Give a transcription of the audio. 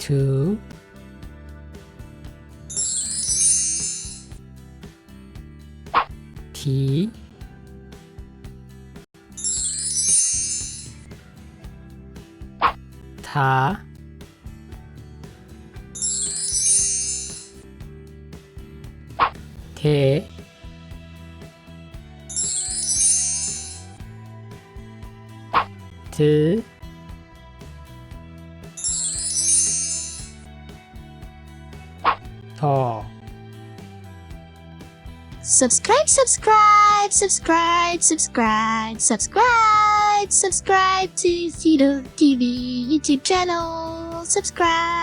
ቱ ቲ ታ ቴ ት ቶ Subscribe to Fidel TV YouTube channel. Subscribe.